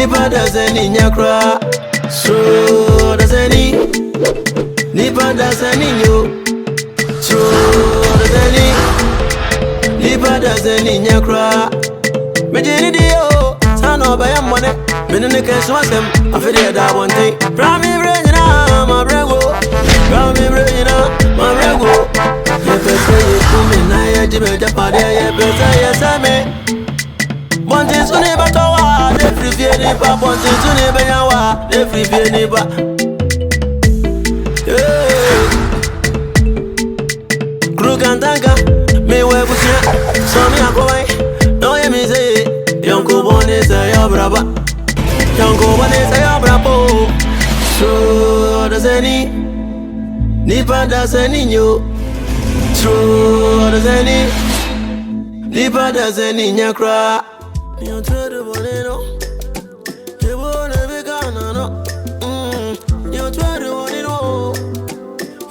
Nipa dasani nyakra. So dasani. Nipa dasani yo. So dasani. Nipa dasani nyakra. Mejini dio. Sano baya mwane. Menene kesu asem. Afide da one thing. Prami brejina ma brego. Prami brejina ma brego. Yepese yekumi na yejibe japade yepese yesame. Bonti suni batowa, de free vie ni ba. Bonti suni benyawa, de free vie ni ba. Krugantanga, me webusia, so mi akowai. No ye mi say, yonko bone say yo braba. Yonko bone say yo brabo. So Odasanii, nipa dasani nyo. So Odasanii, nipa dasani nyakra. You try to no. You won't ever gonna no. You try to no.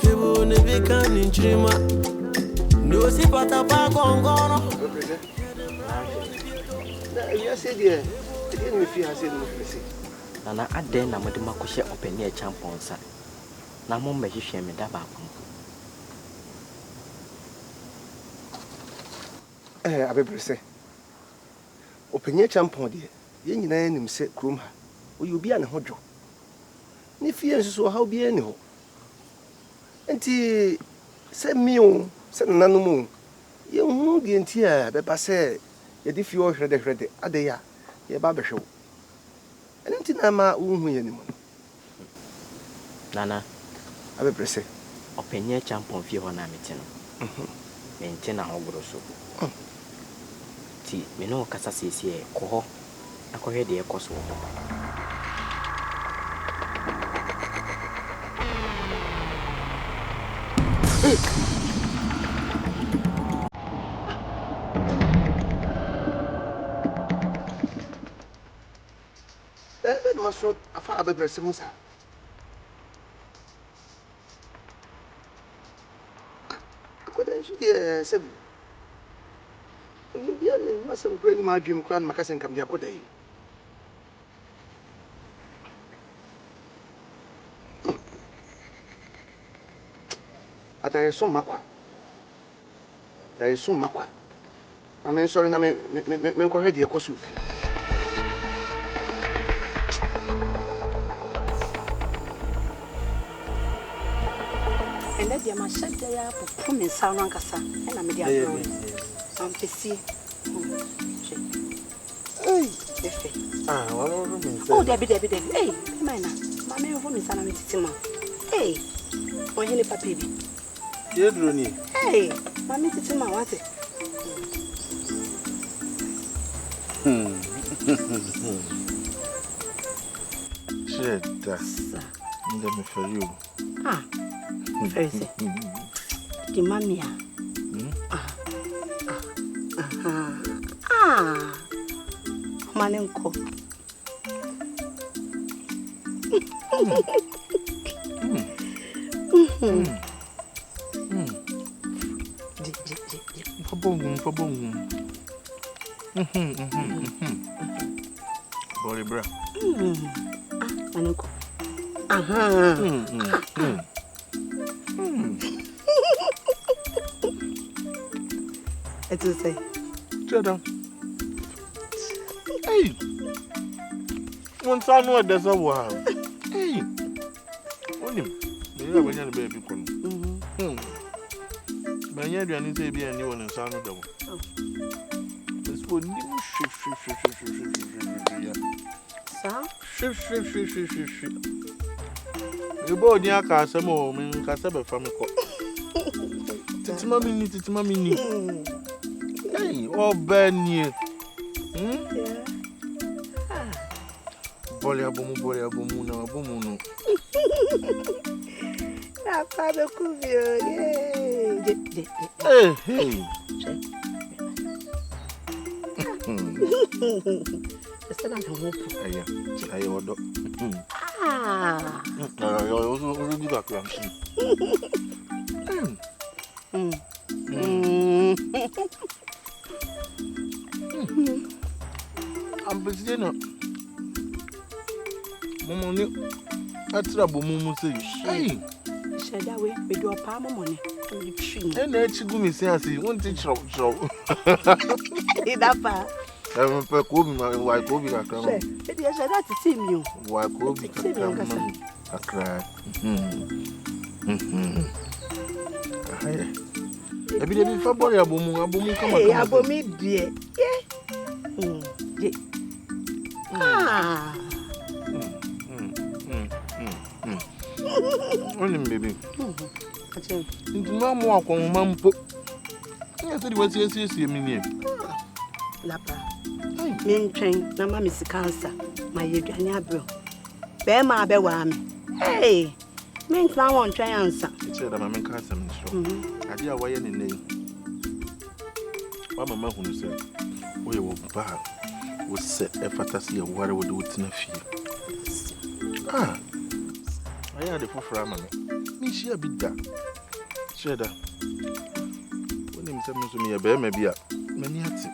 You won't ever can in Chima. No, see, but a pack on gone. Yes, I did. I didn't feel I said no. Nana ade na mode makohye opani e champonsa na mo mmehihwe me da baako abebrese opani champon de ye nyina nim se krom ha oyi obi a ne hodwo ne fie nso ha obi ani ho enti se miu se nananom ye hu de enti a beba se ye di fie o hwede ade ya ye ba behwe enti na ma uhu ye ni mo nana abebrese opani champon fie ho na meti no me nti na hogoro so ti me no kasa sesi e ko ho akohwe de ekoso no so afa abebrese musa akoda nsu de se ya le masam kure ni ma dwim kran makasen kam de akoda yi ata so makwa da so makwa amen sorry na me ko hwe de ekoso ende dia ma shade ya popo me nsa no ankasa e na me dia bro am pesi efe walo ro me nsa oh debi hey mana mama yo me nsa na me titima hey o hene papa bi ye duro ni hey mama titima wate shit let me for you very say the mamia manenko Fabong. Body bra. Manenko. It's to say. Chada. Hey. One son no there's a wow. Hey. Only. Me when you baby kon. But you don't say be anyone in son do. This one nim shi. You both near Casamo, mean Casaba from the court. Titima mini. Hey, oh, Ben, you. Bolia bomu, no. Father Cuvio, Hey. I order. I also give back. I'm busy. Mommy, I trouble Mumu say, hey, said that way, we do a palm money. And then she go me say, I see, won't it show? In that part, I'm a Kobe, my wife, Kobe, I cry. it is that to see you. Why Kobe, I cry. Every day before boy, Abumu, come on. Abomi, dear. Only baby. Into Mamma, Mamma. I said, what's your sister? Lapa. Mean train, no mamma's cancer. My Eugenia bro. Bear my bewam. Hey, means now on try answer. It's a mamma cancer. I dear why any name. What mamma who said, we will buy. Was set a fantasy of what I would do it in a few. Ah, I had a for mamma. Me, she a bit that. Cheddar. When him sends me a bear, maybe a many at it.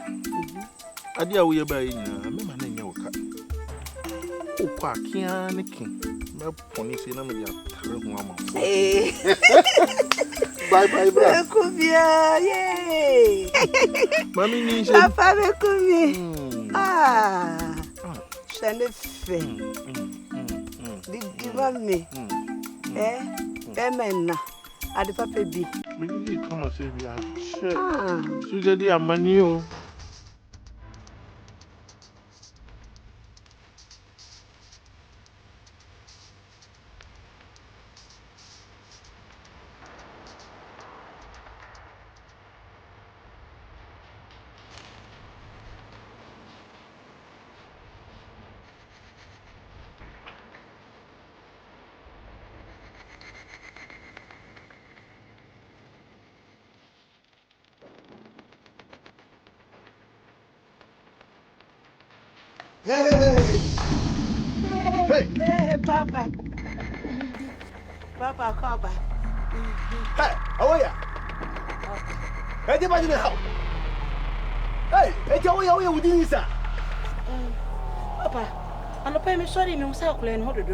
I dear we are buying a mamma in your cat. Oh, quack, can't king. My pony say, I'm a bye, bye, Kubia, yay! Mammy needs a father Kubi. Ah, send it fin. Did you want me? Eh, Bemena, at the papa be. Maybe come and say, we are sure. So, the Amanio. Hey, Papa. Papa, come back. Hey, how are you? Anybody in the house? Hey, how are you with this? Papa, I'm not paying sorry, no circle and hold it.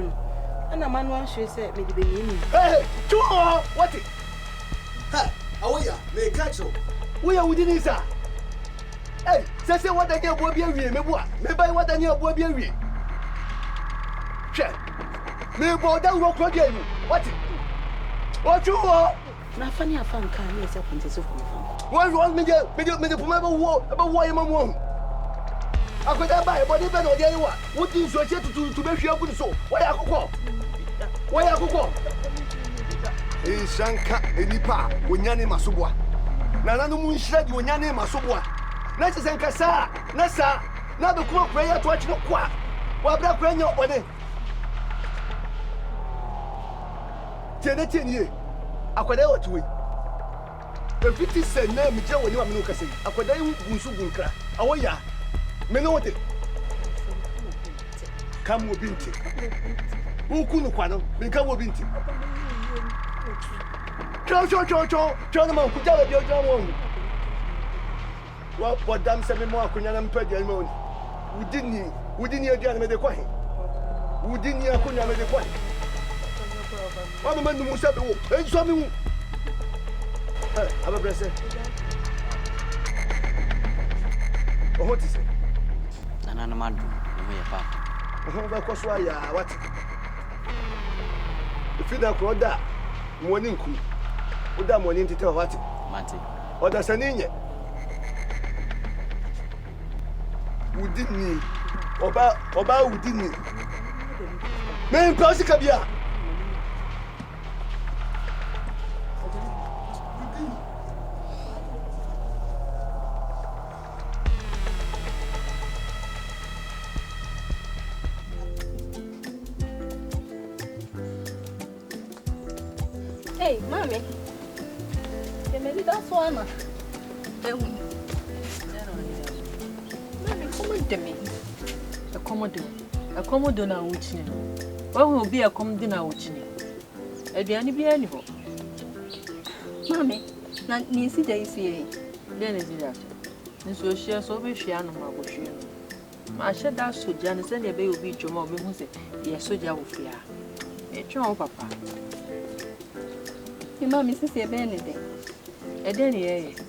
And a man once she said, maybe be me. Hey, what? Hey, how are you? May catch you. We are within this. Hey, say what I get will be a real, maybe what I knew will be a real. Me boy that work again. What you want? Na funny I found can yes up into so from. What wrong me remember about why my mom. I could buy body ben or the other one. What is your jet to make you good so? Why I go? Why I go? Eh Shanka Elipa Unyane Masubwa. Nana no mun shred Unyane Masubwa. Na se nkasa na sa na be ko prayer to achino kwa. Wa bra kwanya one. Tiene akwada otuwe the 50 cent na mi je woni ma me no kase akwada bunsu bunkra awoya me no wote kam wo binti ukunu kwa no me kam wo binti cho na ma ku jawe bi ojo mo wa podam se me mo akunya na mpa dia mo wudini aduane me de kwa he wudini akunya me de kwa he I'm a man who said, oh, and so me. I'm a blessing. What is it? An animal, because why, what? If you don't call that morning, would that morning to tell what? Mati. Odasanii. Wouldn't Oba wouldn't man, Pasicabia. Hey, mommy. Maybe that's why, ma. Mommy, come to me. A commodore now, which you what will be a commodore now, which you Ediani be anyhow. Mommy, not Nisi Day, then is it that? And so she has always shared on my bush. Ma share that soja and send a baby will be Jomo, who say, yes, soja will fear. A chum, papa. Your mammy says a benedict. And then,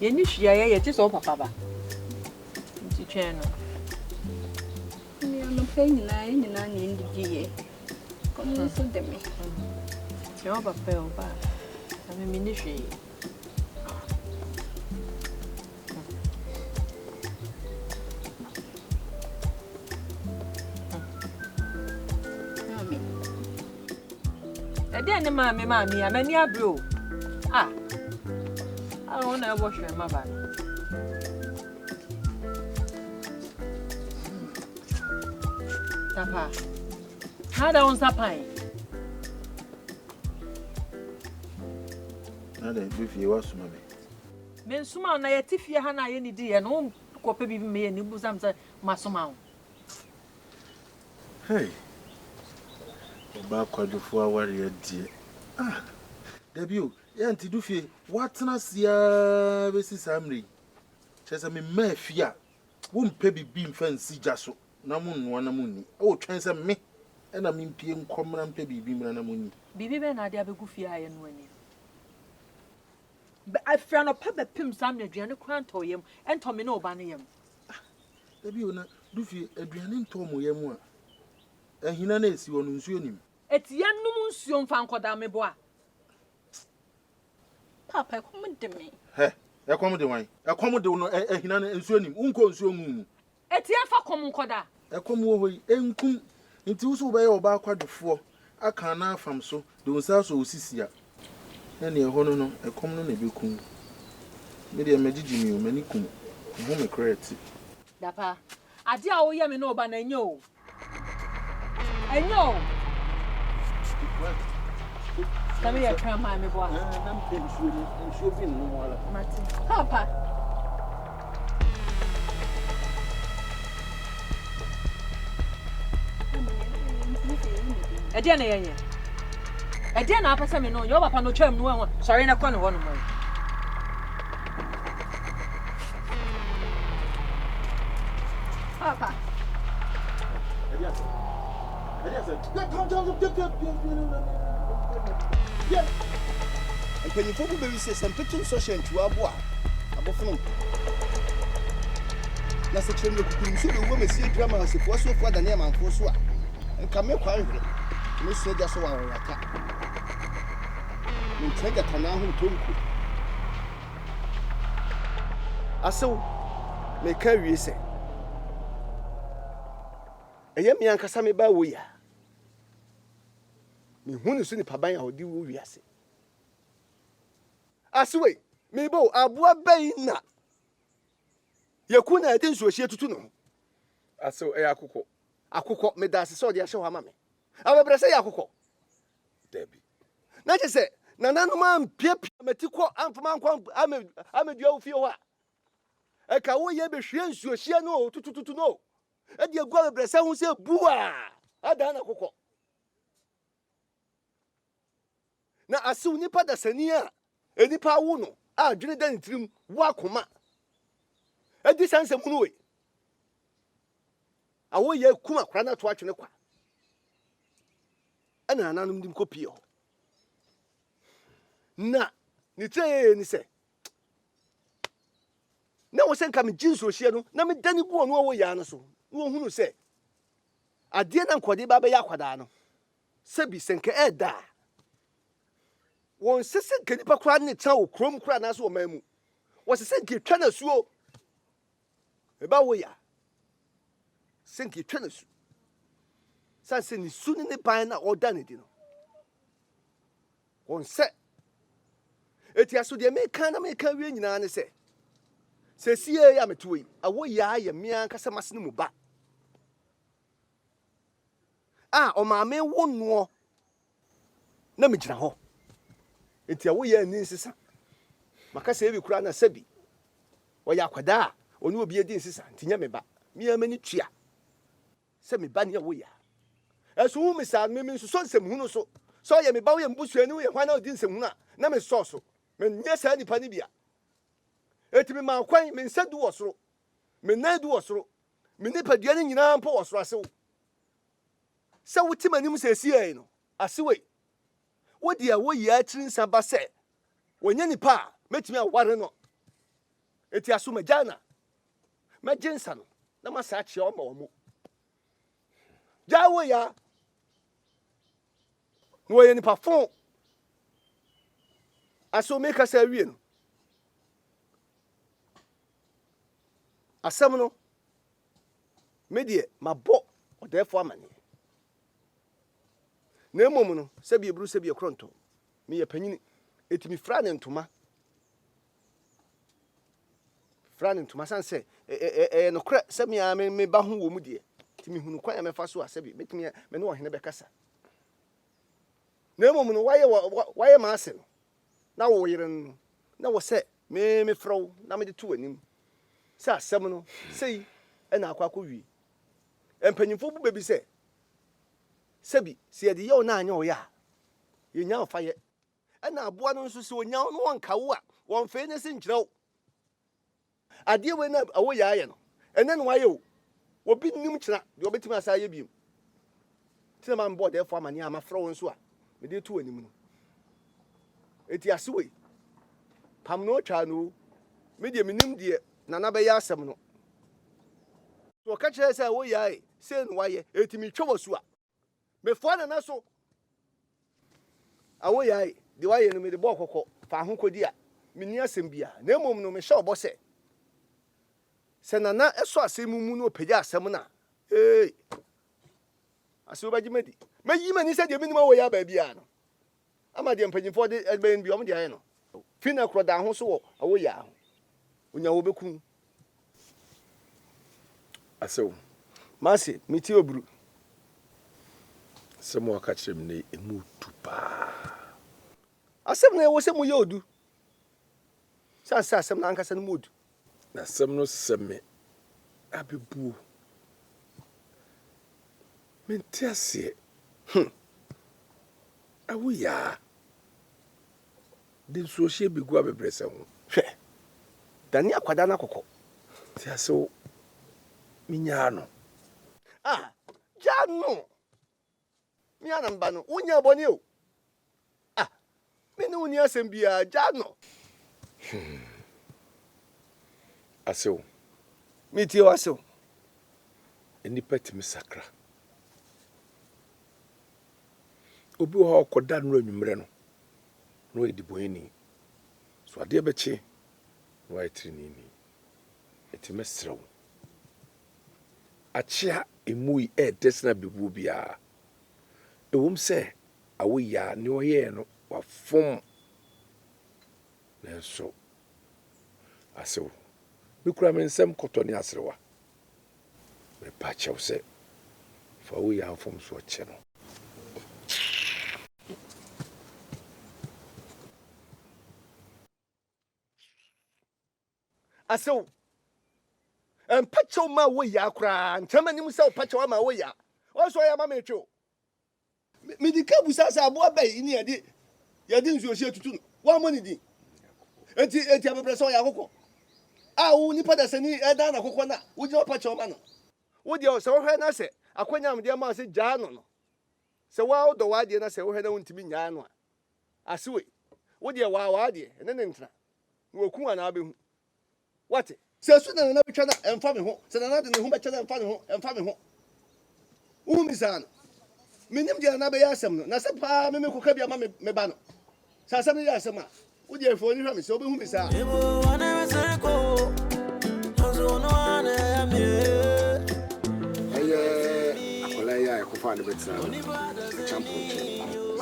you need to just all papa. Into channel. You're not paying 9 and 9 in the GA. Come on, so them. Your papa, I'm a ministry. Then mammy, I'm any bro. Ah, I want to wash my mother. Papa, how down Sapine? Now then, if you was mammy. Men Suma, and I tiff your hand, any day, and won't copy me and you bosom Massomau. Hey. Back for warrior dear. Ah, debut, Yantah do fear. What's not see a Mrs. Amri? Chesame me fear. Won't pay beam fancy jasso. Namun one amuni. Oh, transfer me. And I mean, PM common and pay beam and amuni. Bibi Ben, I have a goofy eye and winning. But I found a pepper pim some Adriana Crantoyum and Tomino Banium. Debut, do fear Adrian Tomo Yamua. And he nanes you on Unsunim. It's Yanum Fanco Damebois. Papa, come to me. Hey, a commodity wine. A commodity no Hinan and Sunim, Unco Sum. It's Yafa Common Coda. A come away, and come into so by or back before. I can't from so, don't sell so Sisia. Any a honor, a common nebukun. Maybe a magician, many cum, home a credit. Dapa, I dear old Yamino Banano. I know. Come here, come on, my boy. I'm sure no more. Martin. Papa. Again, I pass me no, you're up on the term. No one. Sorry, not one more. Papa. Yeah. And when you probably say some pictures social to our boy, above from that's a chamber who should the woman see drama as if was so far than name and for so. And come here quietly. Miss said that's all our attack. In take a Tanahu Tunku. I saw may carry say. A young man Cassami Bawia. Me who is in the Pabaya or do we say? Asway, me bo, Abua Bayna. Yakuna didn't so she to know. I saw a cuckoo. A cuckoo made us so dear show her mammy. I will say a cuckoo. Debbie. Not just say, Nanano man, Pip, Metico, and from Uncle I'm a deal for a cow ye be she know to know. And you go to who say, Bua. I done a cuckoo. Na asu nipa da sania enipa wo no a dwene da ntrim wa koma edi sanse munu we awo ye kuma kra na to atwene kwa ana nanum dim kopi ho na ni tse ni se na wo senka me jinso hie no na me dani bu ono wo ya no so wo hunu se ade na nkode ba be ya kwada no sebi senka eda won sese kenipa kra ne tan wo krom kra na so o mamu wo sese ke twa na suo e ba wo ya senki twa na su sanse ni su ne ban na oda ne di no won se eti aso de me kan na me kan wi nyina ne se sie ya meto yi awo ya ya me an kasa masene mu ba o ma me wo no na me gina ho enti awo ya ni nsisa makasa ebi kura na sabi wo ya kwada oni obi edi nsisa ntinya me ba me ya mani tua se me ba ne awo ya eso hu me sa me nso so nsem hu no so so ya me ba wo ya mbusuani wo ya hwana odi nsem hu na me so so me nya sa nipa ni bia eti me ma kwan me nsa du osoro me na du osoro me nipadua ne nyinaa mpo wɔ soro asew sɛ wote m'anim sɛ sie no asewe wodi a woyi akiri nsa ba sɛ wɔnyɛ nipa a metumi aware no eti aso magyana magye nsa no na masa akyerɛ ɔma wɔn gya wo ya no wɔyɛ nipa fon aso meka sɛ awie no asɛm no medie mabɔ ɔdɛfo amane na mmom no sɛ bi eburu sɛ bi ekronto me yɛ panyini etimi fra ne ntoma san sɛ no kra sɛ me ba ho wɔ mu die timi hunu kwan me fa so asɛ bi metimi me ne ɔhene bɛkasa na mmom no wayɛ ma ase no na wo yere no na wo sɛ me frɛw na me de to anim sɛ asɛm no sei ɛna akɔ wi empanyimfo bu bebi sɛ sɛbi sɛ yɛde yɛw na anyɛ wo ya yɛnya fa yɛ ɛna aboa no nso sɛ onya no wɔnka wo a wɔmfei ne se nkyerɛw adeɛ we na awo ya ayɛ no ɛnɛ no wayɛ wo obi nim kyena deɛ obetimi asa ayɛ biem tina ma mbɔ dɛfo amane ama frɛ wo nso a me de to anim no eti ase we pam no twa no me de menim de na na bɛyɛ asɛm no so ka kyerɛ sɛ wo ya ai sɛ no wayɛ eti me twɛ wasu a me fo na so awo ya ai de wayɛ no me de bɔ kokɔ fa ho kodi a me ni asɛm bia na mmom no me hyɛ ɔbɔ sɛ nana ɛsɔ asɛm mu no opagya asɛm na asɛm ba gimadi mayi mani sɛ de me nim awo ya ba bia no ama de mpanyimfo de ɛbɛn bi ɔmo de ayɛ no fina kroda ho so wɔ awo ya ho onya wo beku Asew mase meti oburu sɛ mo aka kyerɛ me ne emu tu pa asɛm na ɛwɔ sɛ mo yɛ odu sɛ asɛm na ankasa no modu na asɛm no sɛ me abebuo mente aseɛ awo ya de nsuohyɛ begu abebrɛ sɛ ho hwɛ dani akwada na kokɔ te asew minyaa no ja no mi ana mba no wonya bɔne o me ne woni asɛm bia ja no asew me tie wasew enipa timi sakra obi ho ɔkɔda no anwummerɛ no no ediboyeni so ade bɛkye no ayetrinini etime srew achia emui desna bebu bia ewom sɛ awo ya ne oyɛ no wafom nenso asew mikura me nsɛm kɔtɔ ne asrewa me pa kyɛw sɛ fa wo ya fom so ɔkyɛ no asew empacho ma wo ya kra ntama nim sɛ opacho ma wo ya ɔso ya ma metwe me di kabusa sɛ abo abai ni yɛde nsuohye tutu no wa mo ni di enti abebrɛ sɛ ɔyɛ akokɔ wo nipa dasani ɛda na akokɔ na wo gye opacho ma no wo de sɛ wo hwɛ na sɛ akonya am de ma sɛ gyaa no sɛ wa do wa de na sɛ wo hwɛ na wontimi nyaa no a asewe wo de wa de ɛne ne ntra na woku ana abehu wate sɛ su na betwa na ɛmfa me ho sɛ na de ne ho bɛkyɛ na ɛmfa me ho wo mi sa no menim de na bɛyɛ asɛm no na sɛ pa me koka bia ma me ba no sɛ asɛm no yɛ asɛm a wo de afo ni hwɛ me sɛ obehu me sa akola ya ekofa ne betra champo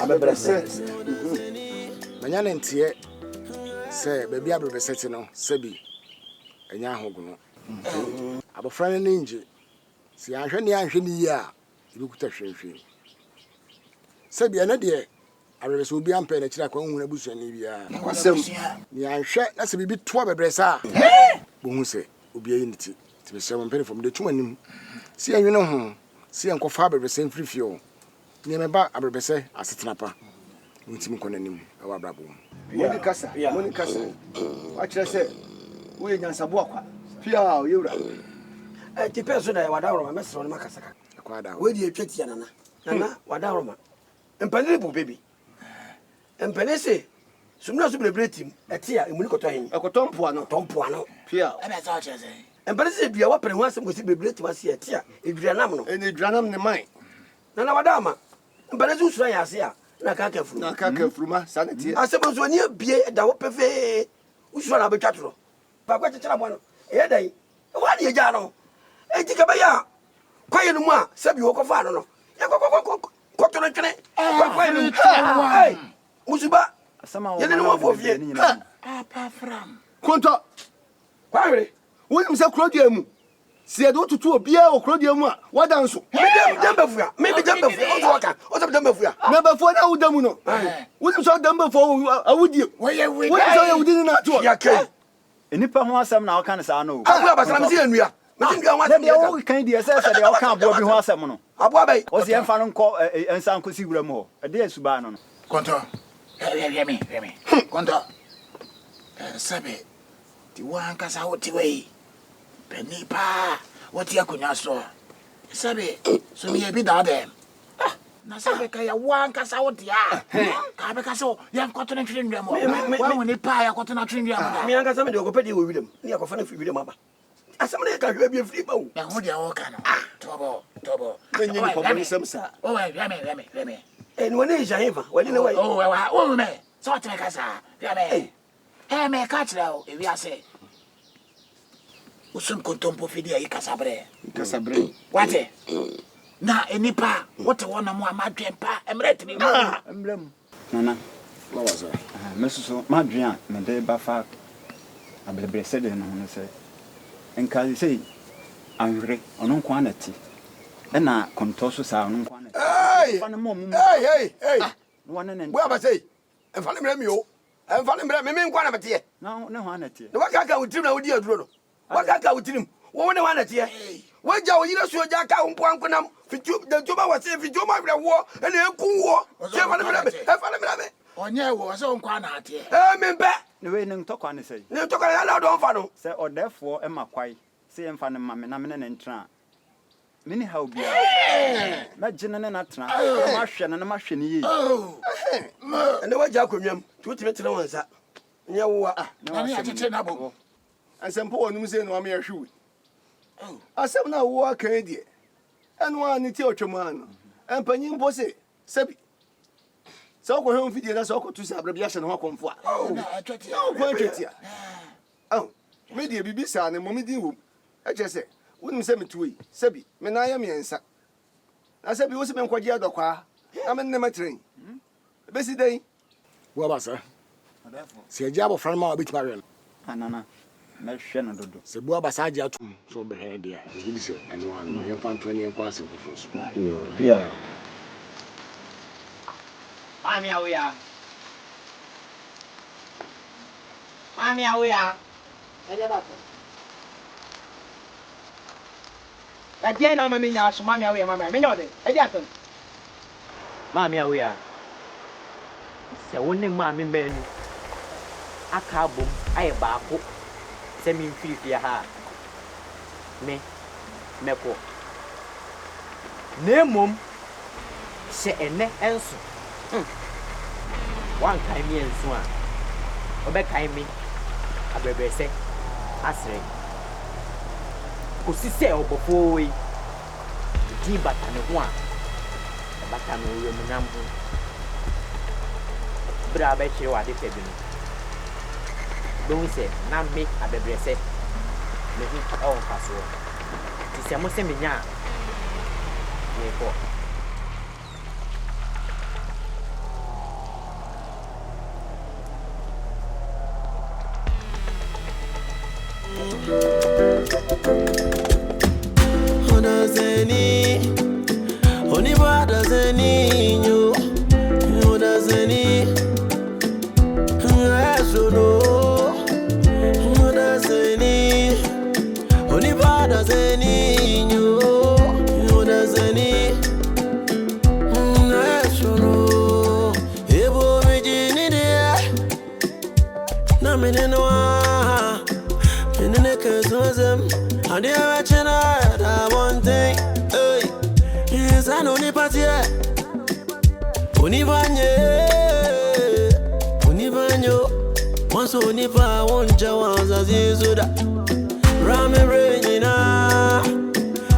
abebrɛsɛ manya ne ntie sɛ baabi abebrɛsɛ no sɛbi enya ahogono abofra ne nje si ahwe ne ahwe ne yi a ibikuta hwehwe sɛbi ene de abebrɛsɛ obi ampa na kyira kwa hu na busu ne bia kwasɛm ni ahwe na sɛ bibi to abebrɛsɛ a bo hu sɛ obi ayi ne ti be sɛ mpene fom de tumanim si anwene ho si enkofa abebrɛsɛ mfirifie o ne meba abebrɛsɛ asetena pa ntimi konanim awa abrabo moni kasa wa kyerɛ sɛ wo yɛ nyansabo akwa fia o yewura Depends on what our master on Macasaka. Where do you treat Yanana? Nana, what our and Penable baby. And Penese, soon not celebrate him at here in Mucotain, a Tom Puano, Pia, and Penese be a weapon once and was celebrate was here, in Granam, and the Granam the mine. Nana Madama, and Penesus Rayas here, Nakaka Fruma, sanity. I suppose when you be at the Wapafe, which one of a cattle. But what a trouble, a day. What do you know? A Ticabaya, quiet no more, sub you of Fano. Cotton and Musuba, somehow, you didn't want for you. Papa from Conto. Why? William Sacrodium. See, I don't to a beer or Crodium. What dance? Maybe Dumber or Dumber. Number 4 now, Damuno. William saw Dumber for I would you. Why you didn't not do it? And if I want some now, can I know? I'm seeing you. The old kind of says that they all can't be one seminal. Was the infant call and some could see more. A dear Subano. Conto. Hear me. Conto. Sabe. The one cast out the way. Penny pa. What you could not saw. Sabe. So me a bit out them. Nasabe one cast out the Cabacaso, young cotton and trim them. When they pie, I got an trim them. Me and Casam go pay with them. Near Coffin with them. As somebody can be a free bow. Now, what you all can. Tobo. When you probably some, sir. Oh, let me. And when is Java? Well, in a way. Oh, me. So I take us. Hey, me catch now, if you say. Usum contompo fidia Casabre. What? Na enipa what one more madwen pa emret ni emblem nana what was that mesuso madwen me de ba fa abelebre se de no se enka sei anhwere ono nko anati e na konto so sa ono nko anati fa ne mom hey no one nen bo aba sei emfa ne mra mi o emfa ne mra me nko anati na ne ho anati ne wakaka wutirim na wodi aduro no wakaka wutirim wo ne wanati waja wo yira so ja ka umpo ankonam fitu de tuba wase fitu ma bra wo ene ekunwo se fa ne mra me onye wo so nko anati me mbe ne we ne ntokwa ne sei ne ntokwa ya la do fa no se odefo e makwai se emfa ne mame na me ne ntra mini how bia na gine ne na tra ma hwe ne ma hwe ne yi ene waja akonwam tutime tena wansa nye wo na ne atete na bo ansempo onum se no ma yahwe asem na wo aka die enu ani ti otwema no empanyin bo se sabi so ko hwe mfidie na so ko tu se abra bia hye ne ho akomfo a na atwete ko atwete me die bibisa ne momidi wo eche se wonim se metuoi sabi me na ya miensa na sabi wo se me nkwaje adokwa na me ne matren besi dai wo ba sa se eja abo fran ma obitima re anana na hwe no dodo se bua basaje atum so be he dia e se eno an no ye fan 20 en kwase fofo so yeah Mami awia. Mami awia. Eja ba. La dia na mami nya so mami awia mami. Me nyode. Eja ton. Mami awia. Se woni mami mbenu. Aka bom aye baako. Se mi mfifia ha. Me meko. Nemom se ene enso. One time me and Swan. Obekai me. Abebe say. Asre. Kusi say obofo we. Di batane ho a. Batane we munam ho. Bra ba chire wa de pebi no. Don say na me abebe say. Me hi on paso. Ti se mo se me nya. Me ko. Odasanii, oniba odasanii yo, odasanii, asono, odasanii, oniba odasanii yo, odasanii, asono, ebo mijini dia, na menenwa, menene kezozem, adia wachena. patia. Unibanyo. Once unipa wonja wanza zizuda. Rame renyina.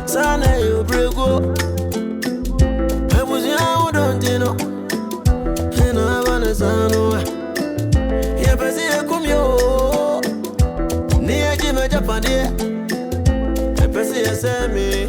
Sana yo brego. Ebuzi ya udondino. Hena abanezano. Yepesi yekumyo. Niye jime japandie. Epesi yesemi.